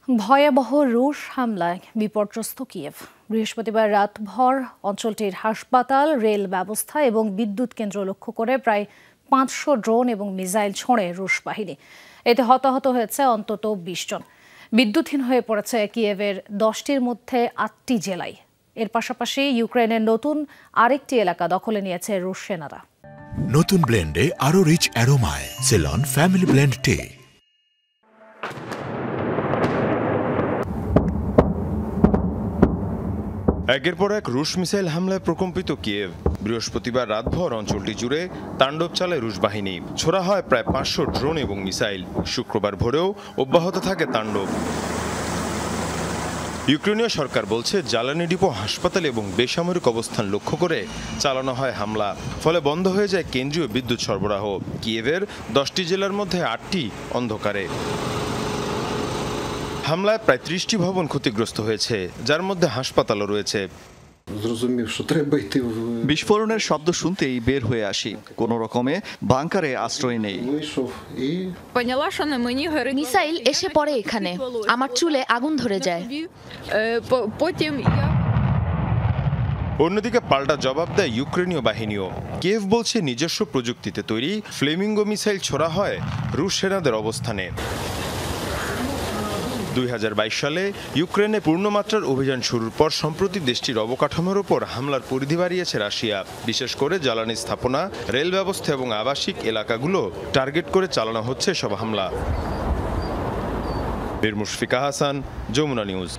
ভয়াবহ রুশ হামলায় বিপর্যস্ত কিয়েভ। বৃহস্পতিবার রাতভর অঞ্চলটির হাসপাতাল, রেল ব্যবস্থা এবং বিদ্যুৎ কেন্দ্র লক্ষ্য করে প্রায় 500 ড্রোন এবং মিসাইল ছোঁড়ে রুশ বাহিনী। এতে হতাহত হয়েছে অন্তত 20 জন। বিদ্যুৎহীন হয়ে পড়েছে কিয়েভের 10টির মধ্যে 8টি জেলায়। এর পাশাপাশি ইউক্রেনের নতুন আরেকটি এলাকা দখলে নিয়েছে রুশ সেনারা। নতুন ব্লেন্ডে আরো রিচ অ্যারোমায় সেলন ফ্যামিলি ব্লেন্ড টে। একের পর এক রুশ মিসাইল হামলায় প্রকম্পিত কিয়েভ। বৃহস্পতিবার রাতভর অঞ্চলটি জুড়ে তাণ্ডব চালায় রুশ বাহিনী। ছোড়া হয় প্রায় 500 ড্রোন এবং মিসাইল। শুক্রবার ভোরেও অব্যাহত থাকে তাণ্ডব। ইউক্রেনীয় সরকার বলছে জ্বালানি ডিপো, হাসপাতাল এবং বেসামরিক অবস্থান লক্ষ্য করে চালানো হয় হামলা। ফলে বন্ধ হয়ে যায় কেন্দ্রীয় বিদ্যুৎ সরবরাহ। কিয়েভের 10টি জেলার মধ্যে 8টি অন্ধকারে। হামলায় প্রায় 30টি ভবন ক্ষতিগ্রস্ত হয়েছে, যার মধ্যে হাসপাতালও রয়েছে। বিস্ফোরণের শব্দ শুনতেই বের হয়ে আসি। কোনো রকমে বাংকারে আশ্রয় নেই। মিসাইল এসে পড়ে এখানে, আমার চুলে আগুন ধরে যায়। অন্যদিকে পাল্টা জবাব দেয় ইউক্রেনীয় বাহিনীও। কিয়েভ বলছে নিজস্ব প্রযুক্তিতে তৈরি ফ্লেমিঙ্গো মিসাইল ছোড়া হয় রুশ সেনাদের অবস্থানে। 2022 সালে ইউক্রেনে পূর্ণমাত্রার অভিযান শুরুর পর সম্প্রতি দেশটির অবকাঠামোর ওপর হামলার পরিধি বাড়িয়েছে রাশিয়া। বিশেষ করে জ্বালানি স্থাপনা, রেল ব্যবস্থা এবং আবাসিক এলাকাগুলো টার্গেট করে চালানো হচ্ছে সব হামলা। মুশফিকা হাসান, যমুনা নিউজ।